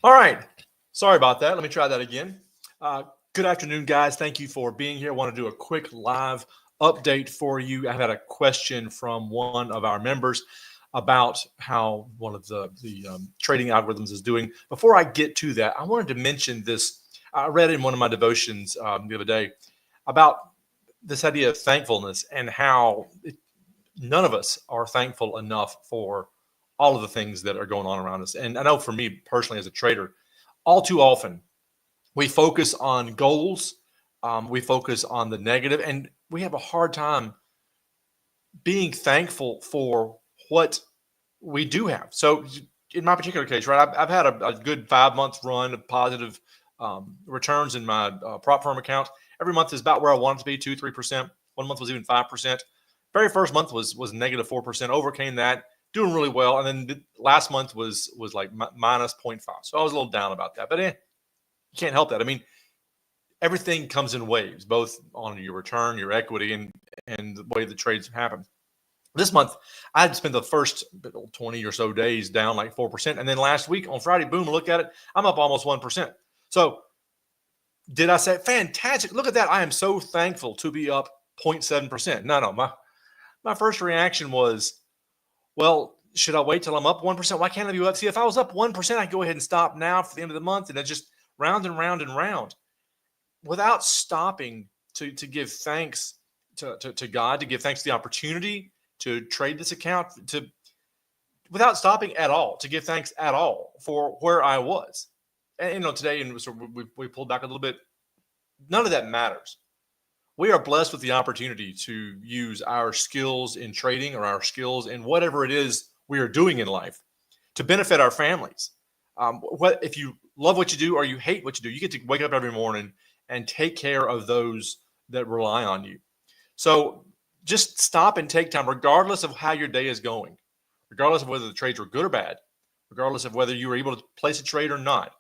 All right. Sorry about that. Let me try that again. Good afternoon, guys. Thank you for being here. I want to do a quick live update for you. I've had a question from one of our members about how one of the trading algorithms is doing. Before I get to that, I wanted to mention this. I read in one of my devotions the other day about this idea of thankfulness and how none of us are thankful enough for all of the things that are going on around us. And I know for me personally as a trader, all too often we focus on goals, we focus on the negative, and we have a hard time being thankful for what we do have. So in my particular case, right, I've had a good 5 months run of positive returns in my prop firm account. Every month is about where I want it to be, 2-3%. One month was even 5%. Very first month was negative 4%. Overcame that, doing really well, and then the last month was like minus 0.5. So I was a little down about that, but you can't help that. I mean, everything comes in waves, both on your return, your equity, and the way the trades happen. This month, I had spent the first 20 or so days down like 4%. And then last week on Friday, boom, look at it, I'm up almost 1%. So did I say, fantastic, look at that, I am so thankful to be up 0.7%? No, my first reaction was, well, should I wait till I'm up 1%? Why can't I be up? See, if I was up 1%, I'd go ahead and stop now for the end of the month, and it just round and round and round without stopping to give thanks to God, to give thanks to the opportunity to trade this account, without stopping at all, to give thanks at all for where I was. And today, and so we pulled back a little bit. None of that matters. We are blessed with the opportunity to use our skills in trading or our skills in whatever it is we are doing in life to benefit our families. If you love what you do or you hate what you do, you get to wake up every morning and take care of those that rely on you. So just stop and take time, regardless of how your day is going, regardless of whether the trades were good or bad, regardless of whether you were able to place a trade or not.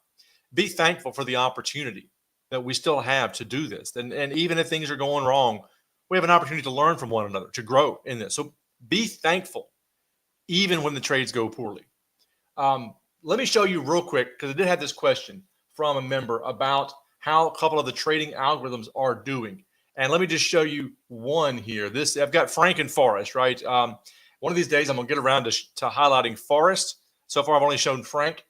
Be thankful for the opportunity that we still have to do this. And even if things are going wrong, we have an opportunity to learn from one another, to grow in this. So be thankful, even when the trades go poorly. Let me show you real quick, because I did have this question from a member about how a couple of the trading algorithms are doing. And let me just show you one here. I've got Frank and Forrest, right? One of these days, I'm going to get around to highlighting Forrest. So far, I've only shown Frank.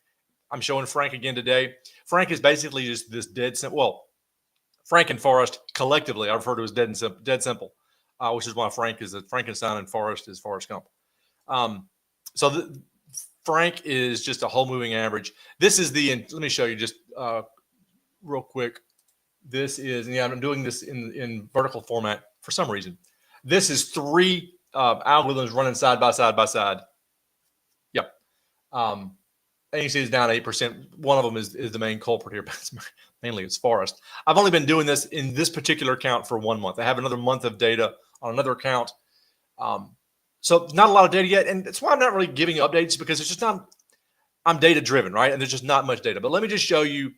I'm showing Frank again today. Frank is basically just this dead simple. Well, Frank and Forrest collectively, I refer to as dead simple, which is why Frank is a Frankenstein and Forrest is Forrest Gump. Frank is just a whole moving average. This is let me show you just real quick. This is, and yeah, I'm doing this in vertical format for some reason. This is three algorithms running side by side. Yep. And you see it's down 8%. One of them is the main culprit here, but mainly it's Forrest. I've only been doing this in this particular account for 1 month. I have another month of data on another account. So not a lot of data yet. And that's why I'm not really giving updates, because it's just not, I'm data driven, right? And there's just not much data. But let me just show you,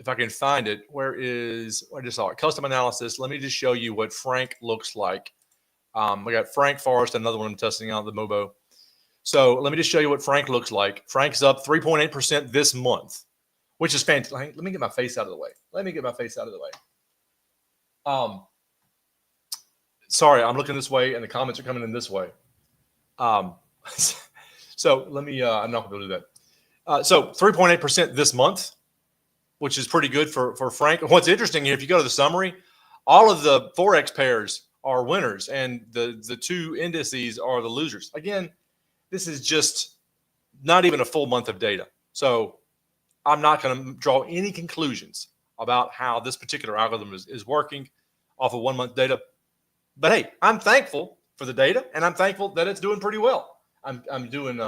if I can find it, I just saw it, custom analysis. Let me just show you what Frank looks like. We got Frank, Forrest, another one I'm testing out, the Mobo. So let me just show you what Frank looks like. Frank's up 3.8% this month, which is fantastic. Let me get my face out of the way. Sorry, I'm looking this way and the comments are coming in this way. So let me, I'm not going to do that. So 3.8% this month, which is pretty good for Frank. What's interesting here, if you go to the summary, all of the Forex pairs are winners and the two indices are the losers. Again, this is just not even a full month of data. So I'm not going to draw any conclusions about how this particular algorithm is working off of 1 month data. But hey, I'm thankful for the data, and I'm thankful that it's doing pretty well. I'm doing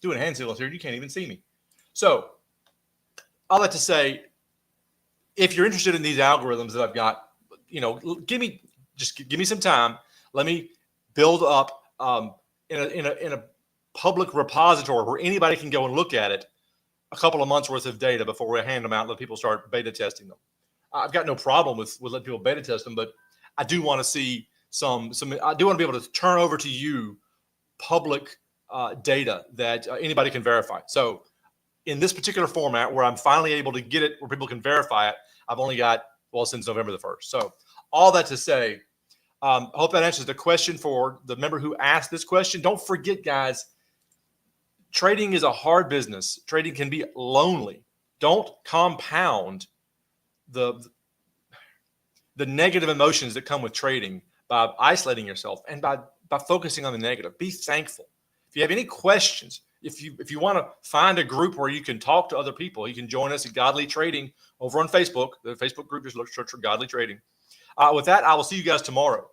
doing hand signals here. You can't even see me. So all that to say, if you're interested in these algorithms that I've got, give me some time. Let me build up in a public repository where anybody can go and look at it, a couple of months worth of data before we hand them out and let people start beta testing them. I've got no problem with letting people beta test them, but I do want to see some. I do want to be able to turn over to you public data that anybody can verify. So in this particular format where I'm finally able to get it where people can verify it, I've only got, well, since November the 1st. So all that to say, I hope that answers the question for the member who asked this question. Don't forget, guys, trading is a hard business. Trading can be lonely. Don't compound the negative emotions that come with trading by isolating yourself and by focusing on the negative. Be thankful. If you have any questions, if you want to find a group where you can talk to other people, you can join us at Godly Trading over on Facebook. The Facebook group is search for Godly Trading. With that, I will see you guys tomorrow.